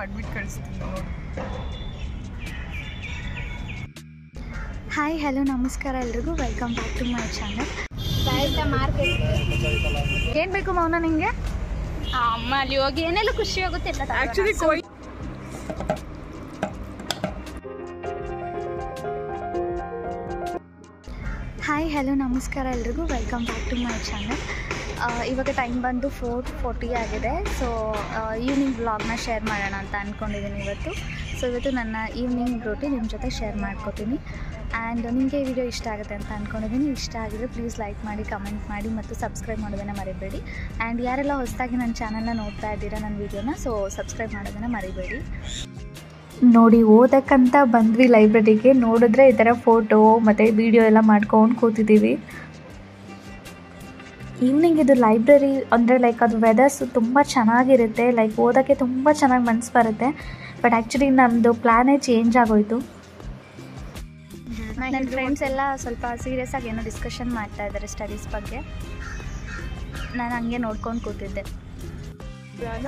ಮಾಡಿಬಿಟ್ಟು ಕಳಿಸ್ತೀನಿ ನೋಡಿ. ಹಾಯ್ ಹಲೋ ನಮಸ್ಕಾರ ಎಲ್ರಿಗೂ, welcome back to my channel. ಏನು ಬೇಕು ಮೌನ ನಿಂಗೆ? ಅಮ್ಮ ಅಲ್ಲಿ ಹೋಗಿ ಏನೆಲ್ಲ ಖುಷಿ ಆಗುತ್ತೆ ಎಲ್ಲ ಆ್ಯಕ್ಚುಲಿ ಹಾಯ್ ಹಲೋ ನಮಸ್ಕಾರ ಎಲ್ರಿಗೂ, welcome back to my channel. ಇವಾಗ ಟೈಮ್ ಬಂದು 4:40 ಆಗಿದೆ. ಸೊ ಈವ್ನಿಂಗ್ ವ್ಲಾಗ್ನ ಶೇರ್ ಮಾಡೋಣ ಅಂತ ಅಂದ್ಕೊಂಡಿದ್ದೀನಿ ಇವತ್ತು. ಸೊ ಇವತ್ತು ನನ್ನ ಈವ್ನಿಂಗ್ ರೂಟೀನ್ ನಿಮ್ಮ ಜೊತೆ ಶೇರ್ ಮಾಡ್ಕೋತೀನಿ. ಆ್ಯಂಡ್ ನಿಮಗೆ ಈ ವಿಡಿಯೋ ಇಷ್ಟ ಆಗುತ್ತೆ ಅಂತ ಅಂದ್ಕೊಂಡಿದ್ದೀನಿ. ಇಷ್ಟ ಆಗಿದ್ರೆ ಪ್ಲೀಸ್ ಲೈಕ್ ಮಾಡಿ, ಕಮೆಂಟ್ ಮಾಡಿ ಮತ್ತು ಸಬ್ಸ್ಕ್ರೈಬ್ ಮಾಡೋದನ್ನು ಮರಿಬೇಡಿ. ಆ್ಯಂಡ್ ಯಾರೆಲ್ಲ ಹೊಸದಾಗಿ ನನ್ನ ಚಾನಲ್ನ ನೋಡ್ತಾ ಇದ್ದೀರಾ ನನ್ನ ವೀಡಿಯೋನ, ಸೊ ಸಬ್ಸ್ಕ್ರೈಬ್ ಮಾಡೋದನ್ನು ಮರಿಬೇಡಿ. ನೋಡಿ, ಓದಕ್ಕಂತ ಬಂದ್ವಿ ಲೈಬ್ರರಿಗೆ. ನೋಡಿದ್ರೆ ಈ ಥರ ಫೋಟೋ ಮತ್ತು ವೀಡಿಯೋ ಎಲ್ಲ ಮಾಡ್ಕೊಂಡು ಕೂತಿದ್ದೀವಿ. ಈವ್ನಿಂಗ್ ಇದು ಲೈಬ್ರರಿ ಅಂದರೆ ಲೈಕ್ ಅದು ವೆದರ್ಸ್ ತುಂಬ ಚೆನ್ನಾಗಿರುತ್ತೆ, ಲೈಕ್ ಓದೋಕ್ಕೆ ತುಂಬ ಚೆನ್ನಾಗಿ ಮನಸ್ಸು ಬರುತ್ತೆ. ಬಟ್ ಆ್ಯಕ್ಚುಲಿ ನಮ್ಮದು ಪ್ಲ್ಯಾನೇ ಚೇಂಜ್ ಆಗೋಯಿತು. ನನ್ನ ಫ್ರೆಂಡ್ಸ್ ಎಲ್ಲ ಸ್ವಲ್ಪ ಸೀರಿಯಸ್ ಆಗಿ ಏನೋ ಡಿಸ್ಕಷನ್ ಮಾಡ್ತಾ ಇದ್ದಾರೆ ಸ್ಟಡೀಸ್ ಬಗ್ಗೆ. ನಾನು ಹಂಗೆ ನೋಡ್ಕೊಂಡು ಕೂತಿದ್ದೆ.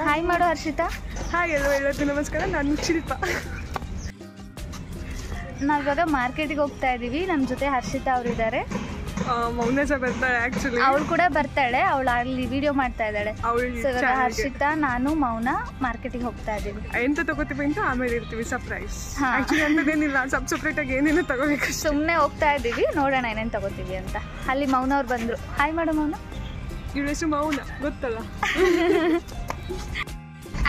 ಹಾಯ್ ಮಾಡು ಹರ್ಷಿತಾ. ಹಾಯ್ ಎಲ್ಲರಿಗೂ ನಮಸ್ಕಾರ, ನಾನು ಶಿಲ್ಪ. ನಾವಿವಾಗ ಮಾರ್ಕೆಟಿಗೆ ಹೋಗ್ತಾ ಇದ್ದೀವಿ. ನಮ್ಮ ಜೊತೆ ಹರ್ಷಿತಾ ಅವರಿದ್ದಾರೆ. ಮೌನ ಸಹ ಬರ್ತಾಳೆ. ಆ್ಯಕ್ಚುಲಿ ಅವಳು ಕೂಡ ಬರ್ತಾಳೆ, ಅವಳು ಅಲ್ಲಿ ವಿಡಿಯೋ ಮಾಡ್ತಾ ಇದ್ದಾಳೆ. ಸೊ ಇವಾಗ ಹರ್ಷಿತಾ, ನಾನು, ಮೌನ ಮಾರ್ಕೆಟಿಗೆ ಹೋಗ್ತಾ ಇದ್ದೀವಿ. ಎಂತ ತಗೋತೀವಿ ಅಂತ ಆಮೇಲೆ ಇರ್ತೀವಿ, ಸರ್ಪ್ರೈಸ್. ಆ್ಯಕ್ಚುಲಿ ಅಂತದೇನಿಲ್ಲ, ಸಪ್ರೇಟಾಗಿ ಏನೇನು ತಗೋಬೇಕು, ಸುಮ್ಮನೆ ಹೋಗ್ತಾ ಇದ್ದೀವಿ, ನೋಡೋಣ ಏನೇನು ತಗೋತೀವಿ ಅಂತ. ಅಲ್ಲಿ ಮೌನ ಅವ್ರು ಬಂದರು. ಹಾಯ್ ಮಾಡು ಮೌನ. ಇವಳ ಹೆಸರು ಮೌನ, ಗೊತ್ತಲ್ಲ.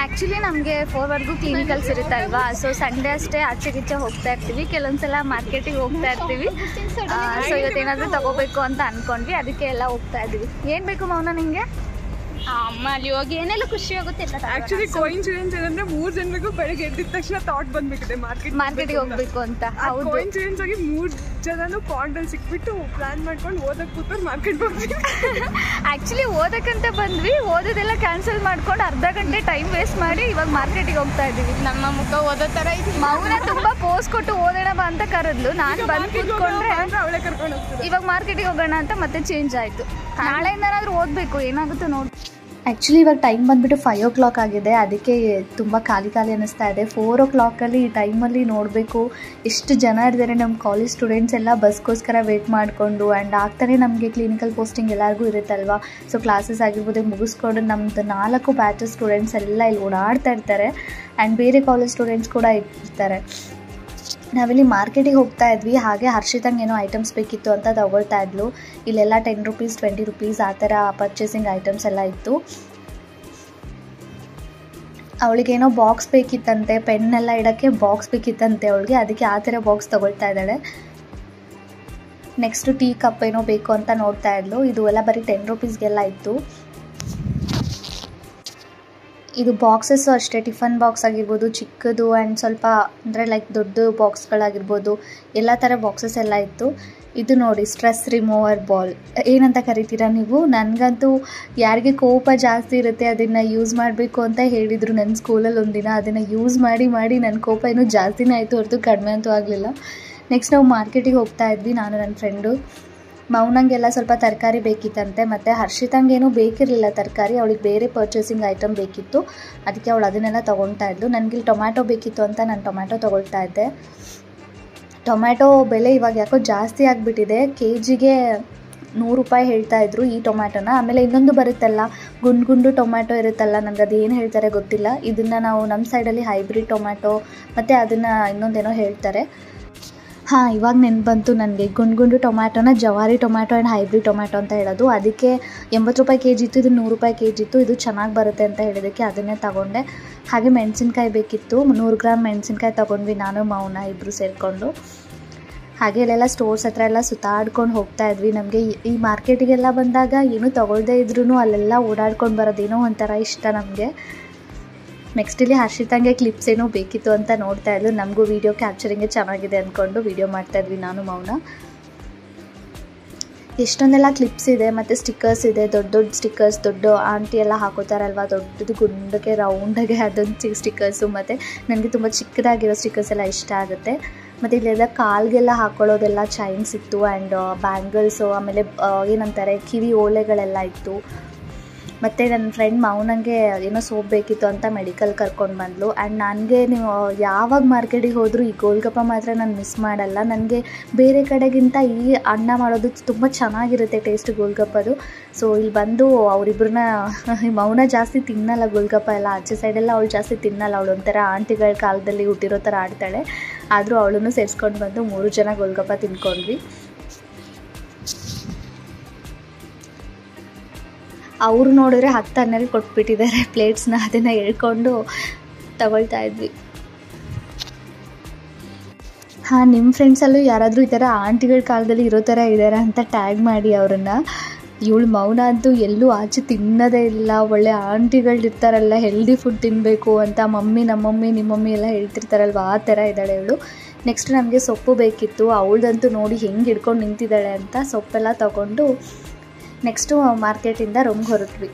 ಆ್ಯಕ್ಚುಲಿ ನಮಗೆ 4ವರೆಗೂ ಕ್ಲಿನಿಕಲ್ಸ್ ಇರುತ್ತಲ್ವಾ, ಸೊ ಸಂಡೇ ಅಷ್ಟೇ ಆಚೆಗೀಚೆ ಹೋಗ್ತಾ ಇರ್ತೀವಿ. ಕೆಲವೊಂದ್ಸಲ ಮಾರ್ಕೆಟಿಗೆ ಹೋಗ್ತಾ ಇರ್ತೀವಿ. ಸೊ ಇವತ್ತೇನಾದರೂ ತಗೋಬೇಕು ಅಂತ ಅಂದ್ಕೊಂಡ್ವಿ, ಅದಕ್ಕೆ ಎಲ್ಲ ಹೋಗ್ತಾ ಇದ್ದೀವಿ. ಏನು ಬೇಕು ಮೌನ ನಿಂಗೆ? ಅಮ್ಮ ಅಲ್ಲಿ ಹೋಗಿ ಏನೆಲ್ಲ ಖುಷಿ ಆಗುತ್ತೆ ಎಲ್ಲ. ಆ್ಯಕ್ಚುಲಿ ಕೋಇನ್ಸಿಡೆನ್ಸ್ ಏನಂದ್ರೆ 3 ಜನರಿಗೂ ಬೆಳಗ್ಗೆ ಎದ್ದಿದ ತಕ್ಷಣ ಥಾಟ್ ಬಂದ್ಬಿಟ್ಟಿದೆ ಮಾರ್ಕೆಟಿಗೆ ಹೋಗ್ಬೇಕು ಅಂತ. ಹೌದು, ಕೋಇನ್ಸಿಡೆನ್ಸ್ ಆಗಿ 3 ಜನನು ಪಾಂಡಲ್ಲಿ ಸಿಕ್ಬಿಟ್ಟು ಪ್ಲಾನ್ ಮಾಡ್ಕೊಂಡು ಓದಕ್ಕೆ ಕೂತ್ಕೊಂಡು ಮಾರ್ಕೆಟ್ಗೆ ಹೋಗ್ತೀವಿ. ಆ್ಯಕ್ಚುಲಿ ಓದಕ್ಕಂತ ಬಂದ್ವಿ, ಓದೋದೆಲ್ಲ ಕ್ಯಾನ್ಸಲ್ ಮಾಡ್ಕೊಂಡು ಅರ್ಧ ಗಂಟೆ ಟೈಮ್ ವೇಸ್ಟ್ ಮಾಡಿ ಇವಾಗ ಮಾರ್ಕೆಟಿಗೆ ಹೋಗ್ತಾ ಇದ್ದೀವಿ. ನಮ್ಮ ಮುಖ ಓದೋ ಥರ ಇದೆ. ಮೌನ ತುಂಬ ಪೋಸ್ ಕೊಟ್ಟು ಓದೋಣ ಬಾ ಅಂತ ಕರೆದ್ಲು. ನಾನು ಬಂದು ಕೂತ್ಕೊಂಡ್ರೆ ಅವಳೆ ಕರ್ಕೊಂಡು ಹೋಗ್ತೀವಿ. ಇವಾಗ ಮಾರ್ಕೆಟಿಗೆ ಹೋಗೋಣ ಅಂತ ಮತ್ತೆ ಚೇಂಜ್ ಆಯಿತು. ನಾಳೆಯಿಂದ ಏನಾದರೂ ಓದಬೇಕು, ಏನಾಗುತ್ತೋ ನೋಡಿ. ಆ್ಯಕ್ಚುಲಿ ಇವಾಗ ಟೈಮ್ ಬಂದುಬಿಟ್ಟು 5 o'clock ಆಗಿದೆ. ಅದಕ್ಕೆ ತುಂಬ ಖಾಲಿ ಅನ್ನಿಸ್ತಾ ಇದೆ. 4 o'clockಲ್ಲಿ ಈ ಟೈಮಲ್ಲಿ ನೋಡಬೇಕು ಎಷ್ಟು ಜನ ಇದ್ದಾರೆ. ನಮ್ಮ ಕಾಲೇಜ್ ಸ್ಟೂಡೆಂಟ್ಸ್ ಎಲ್ಲ ಬಸ್ಗೋಸ್ಕರ ವೇಟ್ ಮಾಡಿಕೊಂಡು. ಆ್ಯಂಡ್ ಆಗ್ತಾನೆ ನಮಗೆ ಕ್ಲಿನಿಕಲ್ ಪೋಸ್ಟಿಂಗ್ ಎಲ್ಲರಿಗೂ ಇರುತ್ತಲ್ವ. ಸೊ ಕ್ಲಾಸಸ್ ಆಗಿರ್ಬೋದು ಮುಗಿಸ್ಕೊಂಡು ನಮ್ಮದು 4 ಬ್ಯಾಚಸ್ ಸ್ಟೂಡೆಂಟ್ಸ್ ಎಲ್ಲ ಇಲ್ಲಿ ಓಡಾಡ್ತಾ ಇರ್ತಾರೆ. ಆ್ಯಂಡ್ ಬೇರೆ ಕಾಲೇಜ್ ಸ್ಟೂಡೆಂಟ್ಸ್ ಕೂಡ ಇರ್ತಾರೆ. ನಾವಿಲ್ಲಿ ಮಾರ್ಕೆಟಿಗೆ ಹೋಗ್ತಾ ಇದ್ವಿ. ಹಾಗೆ ಹರ್ಷಿತಂಗೆ ಏನೋ ಐಟಮ್ಸ್ ಬೇಕಿತ್ತು ಅಂತ ತಗೊಳ್ತಾ ಇದ್ಲು. ಇಲ್ಲೆಲ್ಲ 10 rupees 20 rupees ಆ ಥರ ಪರ್ಚೇಸಿಂಗ್ ಐಟಮ್ಸ್ ಎಲ್ಲ ಇತ್ತು. ಅವಳಿಗೇನೋ ಬಾಕ್ಸ್ ಬೇಕಿತ್ತಂತೆ, ಪೆನ್ನೆಲ್ಲ ಇಡೋಕ್ಕೆ ಬಾಕ್ಸ್ ಬೇಕಿತ್ತಂತೆ ಅವಳಿಗೆ. ಅದಕ್ಕೆ ಆ ಥರ ಬಾಕ್ಸ್ ತೊಗೊಳ್ತಾ ಇದ್ದಾಳೆ. ನೆಕ್ಸ್ಟು ಟೀ ಕಪ್ ಏನೋ ಬೇಕು ಅಂತ ನೋಡ್ತಾ ಇದ್ಲು. ಇದು ಎಲ್ಲ ಬರೀ 10 rupeesಗೆಲ್ಲ ಇತ್ತು. ಇದು ಬಾಕ್ಸಸ್ಸು ಅಷ್ಟೇ, ಟಿಫನ್ ಬಾಕ್ಸ್ ಆಗಿರ್ಬೋದು, ಚಿಕ್ಕದು ಆ್ಯಂಡ್ ಸ್ವಲ್ಪ ಅಂದರೆ ಲೈಕ್ ದೊಡ್ಡ ಬಾಕ್ಸ್ಗಳಾಗಿರ್ಬೋದು, ಎಲ್ಲ ಥರ ಬಾಕ್ಸಸ್ ಎಲ್ಲ ಇತ್ತು. ಇದು ನೋಡಿ, ಸ್ಟ್ರೆಸ್ ರಿಮೂವರ್ ಬಾಲ್ ಏನಂತ ಕರಿತೀರಾ ನೀವು? ನನಗಂತೂ ಯಾರಿಗೆ ಕೋಪ ಜಾಸ್ತಿ ಇರುತ್ತೆ ಅದನ್ನು ಯೂಸ್ ಮಾಡಬೇಕು ಅಂತ ಹೇಳಿದರು ನನ್ನ ಸ್ಕೂಲಲ್ಲಿ ಒಂದಿನ. ಅದನ್ನು ಯೂಸ್ ಮಾಡಿ ನನ್ನ ಕೋಪ ಇನ್ನೂ ಜಾಸ್ತಿನೇ ಆಯಿತು, ಹೊರತು ಕಡಿಮೆ ಅಂತೂ ಆಗಲಿಲ್ಲ. ನೆಕ್ಸ್ಟ್ ನಾವು ಮಾರ್ಕೆಟಿಗೆ ಹೋಗ್ತಾ ಇದ್ವಿ, ನಾನು ನನ್ನ ಫ್ರೆಂಡು. ಮೌನಂಗೆಲ್ಲ ಸ್ವಲ್ಪ ತರಕಾರಿ ಬೇಕಿತ್ತಂತೆ, ಮತ್ತು ಹರ್ಷಿತಂಗೇನೂ ಬೇಕಿರಲಿಲ್ಲ ತರಕಾರಿ. ಅವಳಿಗೆ ಬೇರೆ ಪರ್ಚೇಸಿಂಗ್ ಐಟಮ್ ಬೇಕಿತ್ತು, ಅದಕ್ಕೆ ಅವಳು ಅದನ್ನೆಲ್ಲ ತೊಗೊಳ್ತಾ ಇದ್ಲು. ನನಗಿಲ್ಲಿ ಟೊಮ್ಯಾಟೊ ಬೇಕಿತ್ತು ಅಂತ ನಾನು ಟೊಮ್ಯಾಟೊ ತೊಗೊಳ್ತಾ ಇದ್ದೆ. ಟೊಮ್ಯಾಟೊ ಬೆಲೆ ಇವಾಗ ಯಾಕೋ ಜಾಸ್ತಿ ಆಗಿಬಿಟ್ಟಿದೆ. ಕೆಜಿಗೆ 100 ರೂಪಾಯಿ ಹೇಳ್ತಾಯಿದ್ರು ಈ ಟೊಮ್ಯಾಟೊನ. ಆಮೇಲೆ ಇನ್ನೊಂದು ಬರುತ್ತಲ್ಲ, ಗುಂಡು ಟೊಮ್ಯಾಟೊ ಇರುತ್ತಲ್ಲ, ನನಗೆ ಅದು ಏನು ಹೇಳ್ತಾರೆ ಗೊತ್ತಿಲ್ಲ. ಇದನ್ನು ನಾವು ನಮ್ಮ ಸೈಡಲ್ಲಿ ಹೈಬ್ರಿಡ್ ಟೊಮ್ಯಾಟೊ ಮತ್ತು ಅದನ್ನು ಇನ್ನೊಂದೇನೋ ಹೇಳ್ತಾರೆ. ಹಾಂ, ಇವಾಗ ನೆನಪು ಬಂತು ನನಗೆ. ಗುಂಡು ಟೊಮ್ಯಾಟೊನ ಜವಾರಿ ಟೊಮ್ಯಾಟೊ ಆ್ಯಂಡ್ ಹೈಬ್ರಿಡ್ ಟೊಮ್ಯಾಟೊ ಅಂತ ಹೇಳೋದು. ಅದಕ್ಕೆ 80 ರೂಪಾಯಿ kg ಇತ್ತು, ಇದು 100 ರೂಪಾಯಿ kg ಇತ್ತು. ಇದು ಚೆನ್ನಾಗಿ ಬರುತ್ತೆ ಅಂತ ಹೇಳಿದ್ದಕ್ಕೆ ಅದನ್ನೇ ತಗೊಂಡೆ. ಹಾಗೆ ಮೆಣಸಿನ್ಕಾಯಿ ಬೇಕಿತ್ತು, 100 ಗ್ರಾಮ್ ಮೆಣಸಿನ್ಕಾಯಿ ತೊಗೊಂಡ್ವಿ ನಾನು ಮೌನ ಇಬ್ಬರು ಸೇರಿಕೊಂಡು. ಹಾಗೆ ಇಲ್ಲೆಲ್ಲ ಸ್ಟೋರ್ಸ್ ಹತ್ರ ಎಲ್ಲ ಸುತ್ತಾಡ್ಕೊಂಡು ಹೋಗ್ತಾ ಇದ್ವಿ. ನಮಗೆ ಈ ಮಾರ್ಕೆಟಿಗೆಲ್ಲ ಬಂದಾಗ ಏನೂ ತೊಗೊಳ್ದೇ ಇದ್ರೂ ಅಲ್ಲೆಲ್ಲ ಓಡಾಡ್ಕೊಂಡು ಬರೋದೇನೋ ಒಂಥರ ಇಷ್ಟ ನಮಗೆ. ನೆಕ್ಸ್ಟ್ ಇಲ್ಲಿ ಹರ್ಷಿತಂಗೆ ಕ್ಲಿಪ್ಸ್ ಏನೋ ಬೇಕಿತ್ತು ಅಂತ ನೋಡ್ತಾ ಇದ್ಲು. ನಮಗೂ ವೀಡಿಯೋ ಕ್ಯಾಪ್ಚರಿಂಗೇ ಚೆನ್ನಾಗಿದೆ ಅಂದ್ಕೊಂಡು ವೀಡಿಯೋ ಮಾಡ್ತಾಯಿದ್ವಿ ನಾನು ಮೌನ. ಎಷ್ಟೊಂದೆಲ್ಲ ಕ್ಲಿಪ್ಸ್ ಇದೆ ಮತ್ತು ಸ್ಟಿಕ್ಕರ್ಸ್ ಇದೆ, ದೊಡ್ಡ ಸ್ಟಿಕ್ಕರ್ಸ್. ದೊಡ್ಡ ಆಂಟಿ ಎಲ್ಲ ಹಾಕೋತಾರಲ್ವ, ದೊಡ್ಡದು ಗುಂಡಿಗೆ ರೌಂಡಾಗೆ ಅದೊಂದು ಸ್ಟಿಕ್ಕರ್ಸು. ಮತ್ತು ನನಗೆ ತುಂಬ ಚಿಕ್ಕದಾಗಿರೋ ಸ್ಟಿಕ್ಕರ್ಸ್ ಎಲ್ಲ ಇಷ್ಟ ಆಗುತ್ತೆ. ಮತ್ತು ಇಲ್ಲೆಲ್ಲ ಕಾಲ್ಗೆಲ್ಲ ಹಾಕೊಳ್ಳೋದೆಲ್ಲ ಚೈನ್ಸ್ ಇತ್ತು ಆ್ಯಂಡ್ ಬ್ಯಾಂಗಲ್ಸು, ಆಮೇಲೆ ಏನಂತಾರೆ ಕಿವಿ ಓಲೆಗಳೆಲ್ಲ ಇತ್ತು. ಮತ್ತು ನನ್ನ ಫ್ರೆಂಡ್ ಮೌನಂಗೆ ಏನೋ ಸೋಪ್ ಬೇಕಿತ್ತು ಅಂತ ಮೆಡಿಕಲ್ ಕರ್ಕೊಂಡು ಬಂದಳು. ಆ್ಯಂಡ್ ನನಗೆ ನೀವು ಯಾವಾಗ ಮಾರ್ಕೆಟಿಗೆ ಹೋದರೂ ಈ ಗೋಲ್ಗಪ್ಪ ಮಾತ್ರ ನಾನು ಮಿಸ್ ಮಾಡಲ್ಲ. ನನಗೆ ಬೇರೆ ಕಡೆಗಿಂತ ಈ ಅಣ್ಣ ಮಾಡೋದು ತುಂಬ ಚೆನ್ನಾಗಿರುತ್ತೆ ಟೇಸ್ಟ್ ಗೋಲ್ಗಪ್ಪದು. ಸೊ ಇಲ್ಲಿ ಬಂದು ಅವರಿಬ್ಬರನ್ನ ಮೌನ ಜಾಸ್ತಿ ತಿನ್ನಲ್ಲ ಗೋಲ್ಗಪ್ಪ ಎಲ್ಲ, ಆಚೆ ಸೈಡೆಲ್ಲ ಅವಳು ಜಾಸ್ತಿ ತಿನ್ನಲ್ಲ. ಅವಳು ಒಂಥರ ಆಂಟಿಗಳ ಕಾಲದಲ್ಲಿ ಹುಟ್ಟಿರೋ ಥರ ಆಡ್ತಾಳೆ. ಆದರೂ ಅವಳನ್ನು ಸೇರಿಸ್ಕೊಂಡು ಬಂದು 3 ಜನ ಗೋಲ್ಗಪ್ಪ ತಿನ್ಕೊಂಡ್ವಿ. ಅವರು ನೋಡಿದ್ರೆ 10-12 ಕೊಟ್ಬಿಟ್ಟಿದ್ದಾರೆ ಪ್ಲೇಟ್ಸ್ನ, ಅದನ್ನು ಹೇಳ್ಕೊಂಡು ತಗೊಳ್ತಾ ಇದ್ವಿ. ಹಾಂ, ನಿಮ್ಮ ಫ್ರೆಂಡ್ಸಲ್ಲೂ ಯಾರಾದರೂ ಈ ಥರ ಆಂಟಿಗಳ ಕಾಲದಲ್ಲಿ ಇರೋ ಥರ ಇದ್ದಾರೆ ಅಂತ ಟ್ಯಾಗ್ ಮಾಡಿ ಅವರನ್ನು. ಇವಳು ಮೌನ ಅಂತೂ ಎಲ್ಲೂ ಆಚೆ ತಿನ್ನೋದೇ ಇಲ್ಲ. ಒಳ್ಳೆ ಆಂಟಿಗಳಿರ್ತಾರಲ್ಲ, ಹೆಲ್ದಿ ಫುಡ್ ತಿನ್ನಬೇಕು ಅಂತ ಮಮ್ಮಿ, ನಮ್ಮಮ್ಮಿ, ನಿಮ್ಮಮ್ಮಿ ಎಲ್ಲ ಹೇಳ್ತಿರ್ತಾರಲ್ವ, ಆ ಥರ ಇದ್ದಾಳೆ ಇವಳು. ನೆಕ್ಸ್ಟ್ ನಮಗೆ ಸೊಪ್ಪು ಬೇಕಿತ್ತು. ಅವಳದಂತೂ ನೋಡಿ ಹೆಂಗೆ ಹಿಡ್ಕೊಂಡು ನಿಂತಿದ್ದಾಳೆ ಅಂತ ಸೊಪ್ಪೆಲ್ಲ ತೊಗೊಂಡು ನೆಕ್ಸ್ಟು ಮಾರ್ಕೆಟಿಂದ ರೂಮ್ಗೆ ಹೊರಟ್ವಿ.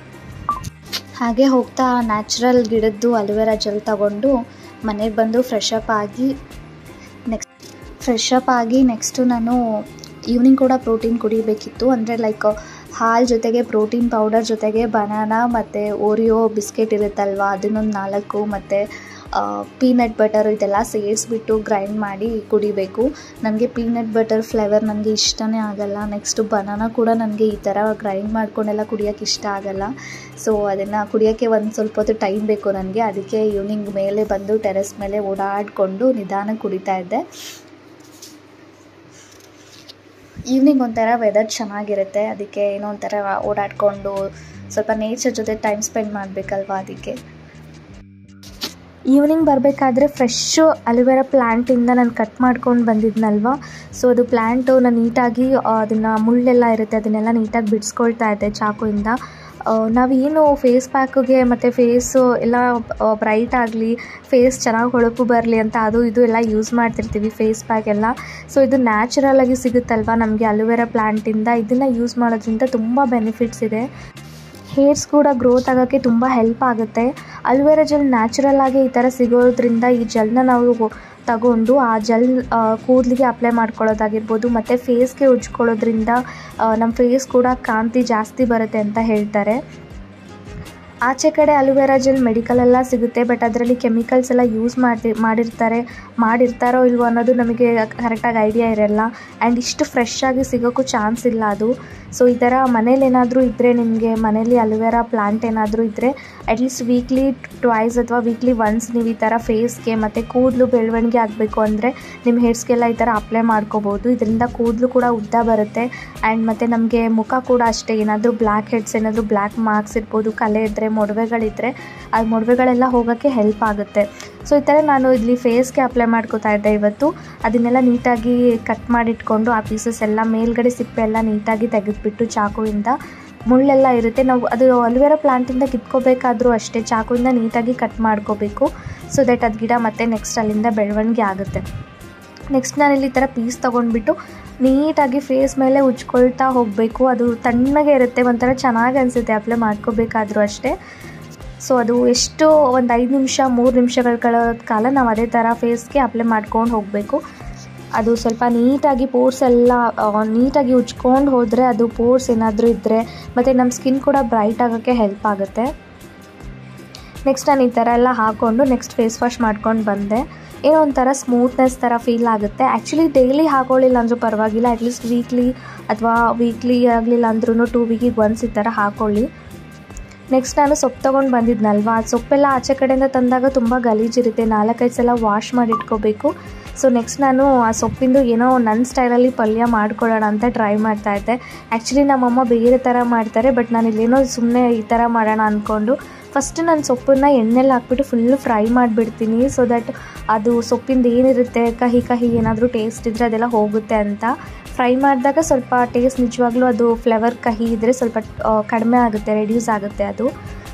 ಹಾಗೆ ಹೋಗ್ತಾ ನ್ಯಾಚುರಲ್ ಗಿಡದ್ದು ಅಲೋವೆರಾ ಜೆಲ್ ತೊಗೊಂಡು ಮನೆಗೆ ಬಂದು ಫ್ರೆಶ್ ಅಪ್ ಆಗಿ ನೆಕ್ಸ್ಟು ನಾನು ಈವ್ನಿಂಗ್ ಕೂಡ ಪ್ರೋಟೀನ್ ಕುಡಿಬೇಕಿತ್ತು. ಅಂದರೆ ಲೈಕ್ ಹಾಲು ಜೊತೆಗೆ ಪ್ರೋಟೀನ್ ಪೌಡರ್ ಜೊತೆಗೆ ಬನಾನಾ ಮತ್ತು ಓರಿಯೋ ಬಿಸ್ಕೆಟ್ ಇರುತ್ತಲ್ವ, ಅದನ್ನೊಂದು 4 ಮತ್ತು ಪೀನಟ್ ಬಟರು ಇದೆಲ್ಲ ಸೇರಿಸ್ಬಿಟ್ಟು ಗ್ರೈಂಡ್ ಮಾಡಿ ಕುಡಿಬೇಕು. ನನಗೆ ಪೀನಟ್ ಬಟರ್ ಫ್ಲೇವರ್ ನನಗೆ ಇಷ್ಟನೇ ಆಗಲ್ಲ. ನೆಕ್ಸ್ಟು ಬನಾನಾ ಕೂಡ ನನಗೆ ಈ ಥರ ಗ್ರೈಂಡ್ ಮಾಡ್ಕೊಂಡೆಲ್ಲ ಕುಡಿಯೋಕ್ಕೆ ಇಷ್ಟ ಆಗಲ್ಲ. ಸೊ ಅದನ್ನು ಕುಡಿಯೋಕ್ಕೆ ಒಂದು ಸ್ವಲ್ಪ ಹೊತ್ತು ಟೈಮ್ ಬೇಕು ನನಗೆ. ಅದಕ್ಕೆ ಈವ್ನಿಂಗ್ ಮೇಲೆ ಬಂದು ಟೆರೆಸ್ ಮೇಲೆ ಓಡಾಡಿಕೊಂಡು ನಿಧಾನಕ್ಕೆ ಕುಡಿತಾ ಇದ್ದೆ. ಈವ್ನಿಂಗ್ ಒಂಥರ ವೆದರ್ ಚೆನ್ನಾಗಿರುತ್ತೆ, ಅದಕ್ಕೆ ಏನೋ ಒಂಥರ ಓಡಾಡಿಕೊಂಡು ಸ್ವಲ್ಪ ನೇಚರ್ ಜೊತೆ ಟೈಮ್ ಸ್ಪೆಂಡ್ ಮಾಡಬೇಕಲ್ವ. ಅದಕ್ಕೆ ಈವ್ನಿಂಗ್ ಬರಬೇಕಾದ್ರೆ ಫ್ರೆಶ್ಶು ಅಲೋವೆರಾ ಪ್ಲ್ಯಾಂಟಿಂದ ನಾನು ಕಟ್ ಮಾಡ್ಕೊಂಡು ಬಂದಿದ್ನಲ್ವ. ಸೊ ಅದು ಪ್ಲ್ಯಾಂಟು ನಾನು ನೀಟಾಗಿ ಅದನ್ನು ಮುಳ್ಳೆಲ್ಲ ಇರುತ್ತೆ ಅದನ್ನೆಲ್ಲ ನೀಟಾಗಿ ಬಿಡಿಸ್ಕೊಳ್ತಾ ಇದ್ದೆ ಚಾಕುಯಿಂದ. ನಾವೇನು ಫೇಸ್ ಪ್ಯಾಕ್ಗೆ ಮತ್ತು ಫೇಸು ಎಲ್ಲ ಬ್ರೈಟ್ ಆಗಲಿ, ಫೇಸ್ ಚೆನ್ನಾಗಿ ಹೊಳಪು ಬರಲಿ ಅಂತ ಅದು ಇದು ಎಲ್ಲ ಯೂಸ್ ಮಾಡ್ತಿರ್ತೀವಿ ಫೇಸ್ ಪ್ಯಾಕ್ ಎಲ್ಲ. ಸೊ ಇದು ನ್ಯಾಚುರಲಾಗಿ ಸಿಗುತ್ತಲ್ವ ನಮಗೆ ಅಲೋವೆರಾ ಪ್ಲ್ಯಾಂಟಿಂದ. ಇದನ್ನು ಯೂಸ್ ಮಾಡೋದ್ರಿಂದ ತುಂಬ ಬೆನಿಫಿಟ್ಸ್ ಇದೆ. ಹೇರ್ಸ್ ಕೂಡ ಗ್ರೋತ್ ಆಗೋಕ್ಕೆ ತುಂಬ ಹೆಲ್ಪ್ ಆಗುತ್ತೆ. ಅಲೋವೆರಾ ಜೆಲ್ ನ್ಯಾಚುರಲ್ ಆಗಿ ಈ ಥರ ಸಿಗೋದ್ರಿಂದ ಈ ಜೆಲ್ನ ನಾವು ತಗೊಂಡು ಆ ಜೆಲ್ ಕೂದಲಿಗೆ ಅಪ್ಲೈ ಮಾಡ್ಕೊಳ್ಳೋದಾಗಿರ್ಬೋದು ಮತ್ತು ಫೇಸ್ಗೆ ಉಜ್ಕೊಳ್ಳೋದ್ರಿಂದ ನಮ್ಮ ಫೇಸ್ ಕೂಡ ಕಾಂತಿ ಜಾಸ್ತಿ ಬರುತ್ತೆ ಅಂತ ಹೇಳ್ತಾರೆ. ಆಚೆ ಕಡೆ ಅಲೋವೆರಾ ಜೆಲ್ ಮೆಡಿಕಲೆಲ್ಲ ಸಿಗುತ್ತೆ, ಬಟ್ ಅದರಲ್ಲಿ ಕೆಮಿಕಲ್ಸ್ ಎಲ್ಲ ಯೂಸ್ ಮಾಡಿರ್ತಾರೋ ಇಲ್ವೋ ಅನ್ನೋದು ನಮಗೆ ಕರೆಕ್ಟಾಗಿ ಐಡಿಯಾ ಇರೋಲ್ಲ. ಆ್ಯಂಡ್ ಇಷ್ಟು ಫ್ರೆಶ್ ಆಗಿ ಸಿಗೋಕ್ಕೂ ಚಾನ್ಸ್ ಇಲ್ಲ ಅದು. ಸೊ ಈ ಥರ ಮನೇಲಿ ಏನಾದರೂ ಇದ್ದರೆ, ನಿಮಗೆ ಮನೇಲಿ ಅಲೋವೆರಾ ಪ್ಲಾಂಟ್ ಏನಾದರೂ ಇದ್ದರೆ ಅಟ್ಲೀಸ್ಟ್ ವೀಕ್ಲಿ 2 ಅಥವಾ ವೀಕ್ಲಿ 1 ನೀವು ಈ ಥರ ಫೇಸ್ಗೆ ಮತ್ತು ಕೂದಲು ಬೆಳವಣಿಗೆ ಆಗಬೇಕು ಅಂದರೆ ನಿಮ್ಮ ಹೇರ್ಸ್ಗೆಲ್ಲ ಈ ಥರ ಅಪ್ಲೈ ಮಾಡ್ಕೋಬೋದು. ಇದರಿಂದ ಕೂದಲು ಕೂಡ ಉದ್ದ ಬರುತ್ತೆ. ಆ್ಯಂಡ್ ಮತ್ತು ನಮಗೆ ಮುಖ ಕೂಡ ಅಷ್ಟೇ, ಏನಾದರೂ ಬ್ಲ್ಯಾಕ್ ಹೆಡ್ಸ್, ಏನಾದರೂ ಬ್ಲ್ಯಾಕ್ ಮಾರ್ಕ್ಸ್ ಇರ್ಬೋದು, ಕಲೆ ಇದ್ದರೆ, ಮೊಡವೆಗಳಿದ್ದರೆ ಆ ಮೊಡವೆಗಳೆಲ್ಲ ಹೋಗೋಕ್ಕೆ ಹೆಲ್ಪ್ ಆಗುತ್ತೆ. ಸೊ ಈ ಥರ ನಾನು ಇಲ್ಲಿ ಫೇಸ್ಗೆ ಅಪ್ಲೈ ಮಾಡ್ಕೋತಾ ಇದ್ದೆ ಇವತ್ತು. ಅದನ್ನೆಲ್ಲ ನೀಟಾಗಿ ಕಟ್ ಮಾಡಿಟ್ಕೊಂಡು ಆ ಪೀಸಸ್ ಎಲ್ಲ ಮೇಲ್ಗಡೆ ಸಿಪ್ಪೆ ಎಲ್ಲ ನೀಟಾಗಿ ತೆಗೆದುಬಿಟ್ಟು ಚಾಕುವಿಂದ, ಮುಳ್ಳೆಲ್ಲ ಇರುತ್ತೆ, ನಾವು ಅದು ಅಲೋವೆರಾ ಪ್ಲಾಂಟಿಂದ ಕಿತ್ಕೋಬೇಕಾದ್ರೂ ಅಷ್ಟೇ ಚಾಕುವಿಂದ ನೀಟಾಗಿ ಕಟ್ ಮಾಡ್ಕೋಬೇಕು. ಸೊ ದಟ್ ಅದು ಗಿಡ ಮತ್ತೆ ನೆಕ್ಸ್ಟ್ ಅಲ್ಲಿಂದ ಬೆಳವಣಿಗೆ ಆಗುತ್ತೆ. ನೆಕ್ಸ್ಟ್ ನಾನಿಲ್ಲಿ ಈ ಥರ ಪೀಸ್ ತೊಗೊಂಡ್ಬಿಟ್ಟು ನೀಟಾಗಿ ಫೇಸ್ ಮೇಲೆ ಉಜ್ಕೊಳ್ತಾ ಹೋಗಬೇಕು. ಅದು ತಣ್ಣಗೆ ಇರುತ್ತೆ, ಒಂಥರ ಚೆನ್ನಾಗಿ ಅನಿಸುತ್ತೆ ಅಪ್ಲೈ ಮಾಡ್ಕೋಬೇಕಾದ್ರೂ ಅಷ್ಟೇ. ಸೊ ಅದು ಎಷ್ಟು ಒಂದು 5 ನಿಮಿಷ 3 ನಿಮಿಷಗಳ ಕಾಲ ನಾವು ಅದೇ ಥರ ಫೇಸ್ಗೆ ಅಪ್ಲೈ ಮಾಡ್ಕೊಂಡು ಹೋಗಬೇಕು. ಅದು ಸ್ವಲ್ಪ ನೀಟಾಗಿ ಪೋರ್ಸ್ ಎಲ್ಲ ನೀಟಾಗಿ ಉಜ್ಕೊಂಡು ಹೋದರೆ ಅದು ಪೋರ್ಸ್ ಏನಾದರೂ ಇದ್ದರೆ ಮತ್ತು ನಮ್ಮ ಸ್ಕಿನ್ ಕೂಡ ಬ್ರೈಟ್ ಆಗೋಕ್ಕೆ ಹೆಲ್ಪ್ ಆಗುತ್ತೆ. ನೆಕ್ಸ್ಟ್ ನಾನು ಈ ಥರ ಎಲ್ಲ ಹಾಕ್ಕೊಂಡು ನೆಕ್ಸ್ಟ್ ಫೇಸ್ ವಾಶ್ ಮಾಡ್ಕೊಂಡು ಬಂದೆ. ಏನೋ ಒಂಥರ ಸ್ಮೂತ್ನೆಸ್ ಥರ ಫೀಲ್ ಆಗುತ್ತೆ. ಆ್ಯಕ್ಚುಲಿ ಡೈಲಿ ಹಾಕೊಳ್ಳಿಲ್ಲ ಅಂದರೂ ಪರವಾಗಿಲ್ಲ, ಅಟ್ಲೀಸ್ಟ್ ವೀಕ್ಲಿ ಆಗಲಿಲ್ಲ ಅಂದ್ರೂ 2 ವೀಕಿಗೆ ಒನ್ಸ್ ಈ ಥರ ಹಾಕ್ಕೊಳ್ಳಿ. ನೆಕ್ಸ್ಟ್ ನಾನು ಸೊಪ್ಪು ತೊಗೊಂಡು ಬಂದಿದ್ನಲ್ವ, ಆ ಸೊಪ್ಪೆಲ್ಲ ಆಚೆ ಕಡೆಯಿಂದ ತಂದಾಗ ತುಂಬ ಗಲೀಜಿರುತ್ತೆ, 4-5 ಸಲ ವಾಶ್ ಮಾಡಿ ಇಟ್ಕೋಬೇಕು. ಸೊ ನೆಕ್ಸ್ಟ್ ನಾನು ಆ ಸೊಪ್ಪಿಂದು ಏನೋ ನನ್ನ ಸ್ಟೈಲಲ್ಲಿ ಪಲ್ಯ ಮಾಡ್ಕೊಳ್ಳೋಣ ಅಂತ ಟ್ರೈ ಮಾಡ್ತಾಯಿದ್ದೆ. ಆ್ಯಕ್ಚುಲಿ ನಮ್ಮಮ್ಮ ಬೇರೆ ಥರ ಮಾಡ್ತಾರೆ, ಬಟ್ ನಾನು ಇಲ್ಲೇನೋ ಸುಮ್ಮನೆ ಈ ಥರ ಮಾಡೋಣ ಅಂದ್ಕೊಂಡು ಫಸ್ಟ್ ನಾನು ಸೊಪ್ಪನ್ನು ಎಣ್ಣೆಲ್ಲಿ ಹಾಕ್ಬಿಟ್ಟು ಫುಲ್ಲು ಫ್ರೈ ಮಾಡಿಬಿಡ್ತೀನಿ. ಸೊ ದಟ್ ಅದು ಸೊಪ್ಪಿಂದ ಏನಿರುತ್ತೆ ಕಹಿ ಏನಾದರೂ ಟೇಸ್ಟ್ ಇದ್ದರೆ ಅದೆಲ್ಲ ಹೋಗುತ್ತೆ ಅಂತ. ಫ್ರೈ ಮಾಡಿದಾಗ ಸ್ವಲ್ಪ ಟೇಸ್ಟ್ ನಿಜವಾಗ್ಲೂ ಅದು ಫ್ಲೇವರ್ ಕಹಿ ಇದ್ದರೆ ಸ್ವಲ್ಪ ಕಡಿಮೆ ಆಗುತ್ತೆ, ರೆಡ್ಯೂಸ್ ಆಗುತ್ತೆ ಅದು.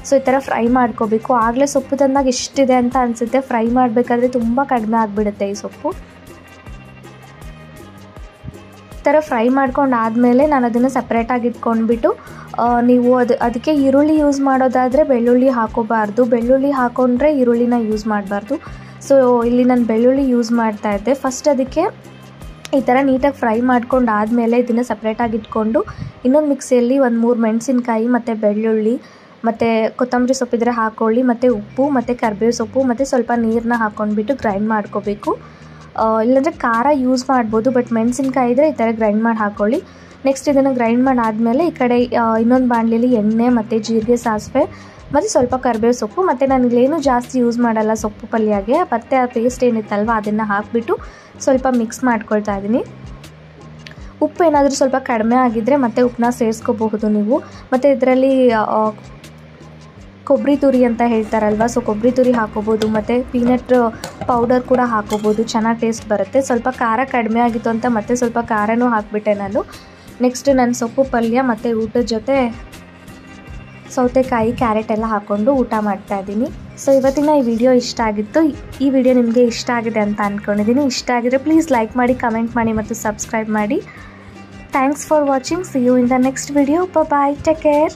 ಸೊ ಈ ಥರ ಫ್ರೈ ಮಾಡ್ಕೋಬೇಕು. ಆಗಲೇ ಸೊಪ್ಪು ತಂದಾಗ ಎಷ್ಟಿದೆ ಅಂತ ಅನಿಸುತ್ತೆ, ಫ್ರೈ ಮಾಡಬೇಕಾದ್ರೆ ತುಂಬ ಕಡಿಮೆ ಆಗಿಬಿಡುತ್ತೆ ಈ ಸೊಪ್ಪು. ಈ ಥರ ಫ್ರೈ ಮಾಡ್ಕೊಂಡು ಆದಮೇಲೆ ನಾನು ಅದನ್ನು ಸಪ್ರೇಟಾಗಿ ಇಟ್ಕೊಂಡ್ಬಿಟ್ಟು ನೀವು ಅದಕ್ಕೆ ಈರುಳ್ಳಿ ಯೂಸ್ ಮಾಡೋದಾದರೆ ಬೆಳ್ಳುಳ್ಳಿ ಹಾಕೋಬಾರ್ದು, ಬೆಳ್ಳುಳ್ಳಿ ಹಾಕ್ಕೊಂಡ್ರೆ ಈರುಳ್ಳಿನ ಯೂಸ್ ಮಾಡಬಾರ್ದು. ಸೊ ಇಲ್ಲಿ ನಾನು ಬೆಳ್ಳುಳ್ಳಿ ಯೂಸ್ ಮಾಡ್ತಾಯಿದ್ದೆ. ಫಸ್ಟ್ ಅದಕ್ಕೆ ಈ ಥರ ನೀಟಾಗಿ ಫ್ರೈ ಮಾಡ್ಕೊಂಡು ಆದಮೇಲೆ ಇದನ್ನು ಸಪ್ರೇಟಾಗಿ ಇಟ್ಕೊಂಡು ಇನ್ನೊಂದು ಮಿಕ್ಸಿಯಲ್ಲಿ 1-3 ಮೆಣಸಿನ್ಕಾಯಿ ಮತ್ತು ಬೆಳ್ಳುಳ್ಳಿ ಮತ್ತು ಕೊತ್ತಂಬರಿ ಸೊಪ್ಪಿದ್ರೆ ಹಾಕ್ಕೊಳ್ಳಿ, ಮತ್ತು ಉಪ್ಪು ಮತ್ತು ಕರಿಬೇವು ಸೊಪ್ಪು ಮತ್ತು ಸ್ವಲ್ಪ ನೀರನ್ನ ಹಾಕ್ಕೊಂಡ್ಬಿಟ್ಟು ಗ್ರೈಂಡ್ ಮಾಡ್ಕೋಬೇಕು. ಇಲ್ಲಾಂದರೆ ಖಾರ ಯೂಸ್ ಮಾಡ್ಬೋದು, ಬಟ್ ಮೆಣಸಿನ್ಕಾಯಿ ಇದ್ದರೆ ಈ ಥರ ಗ್ರೈಂಡ್ ಮಾಡಿ ಹಾಕ್ಕೊಳ್ಳಿ. ನೆಕ್ಸ್ಟ್ ಇದನ್ನು ಗ್ರೈಂಡ್ ಮಾಡಿ ಆದಮೇಲೆ ಈ ಕಡೆ ಇನ್ನೊಂದು ಬಾಣಲೆಯಲ್ಲಿ ಎಣ್ಣೆ ಮತ್ತು ಜೀರಿಗೆ, ಸಾಸಿವೆ ಮತ್ತು ಸ್ವಲ್ಪ ಕರಿಬೇವು ಸೊಪ್ಪು, ಮತ್ತು ನಾನು ಇಲ್ಲೇನು ಜಾಸ್ತಿ ಯೂಸ್ ಮಾಡಲ್ಲ ಸೊಪ್ಪು ಪಲ್ಯಗೆ, ಮತ್ತು ಆ ಪೇಸ್ಟ್ ಏನಿತ್ತಲ್ವ ಅದನ್ನು ಹಾಕಿಬಿಟ್ಟು ಸ್ವಲ್ಪ ಮಿಕ್ಸ್ ಮಾಡ್ಕೊಳ್ತಾ ಇದ್ದೀನಿ. ಉಪ್ಪು ಏನಾದರೂ ಸ್ವಲ್ಪ ಕಡಿಮೆ ಆಗಿದ್ದರೆ ಮತ್ತೆ ಉಪ್ಪನ್ನ ಸೇರಿಸ್ಕೋಬಹುದು ನೀವು. ಮತ್ತು ಇದರಲ್ಲಿ ಕೊಬ್ಬರಿ ತುರಿ ಅಂತ ಹೇಳ್ತಾರಲ್ವ, ಸೊ ಕೊಬ್ಬರಿ ತುರಿ ಹಾಕೋಬೋದು, ಮತ್ತು ಪೀನಟ್ ಪೌಡರ್ ಕೂಡ ಹಾಕೋಬೋದು, ಚೆನ್ನಾಗಿ ಟೇಸ್ಟ್ ಬರುತ್ತೆ. ಸ್ವಲ್ಪ ಖಾರ ಕಡಿಮೆ ಆಗಿತ್ತು ಅಂತ ಮತ್ತೆ ಸ್ವಲ್ಪ ಖಾರನೂ ಹಾಕಿಬಿಟ್ಟೆ ನಾನು. ನೆಕ್ಸ್ಟ್ ನಾನು ಸೊಪ್ಪು ಪಲ್ಯ ಮತ್ತು ಊಟದ ಜೊತೆ ಸೌತೆಕಾಯಿ, ಕ್ಯಾರೆಟ್ ಎಲ್ಲ ಹಾಕ್ಕೊಂಡು ಊಟ ಮಾಡ್ತಾಯಿದ್ದೀನಿ. ಸೊ ಇವತ್ತಿನ ಈ ವಿಡಿಯೋ ಇಷ್ಟ ಆಗಿತ್ತು. ಈ ವಿಡಿಯೋ ನಿಮಗೆ ಇಷ್ಟ ಆಗಿದೆ ಅಂತ ಅಂದ್ಕೊಂಡಿದ್ದೀನಿ. ಇಷ್ಟ ಆಗಿದ್ರೆ ಪ್ಲೀಸ್ ಲೈಕ್ ಮಾಡಿ, ಕಮೆಂಟ್ ಮಾಡಿ ಮತ್ತು ಸಬ್ಸ್ಕ್ರೈಬ್ ಮಾಡಿ. Thanks for watching. See you in the next video. Bye, take care.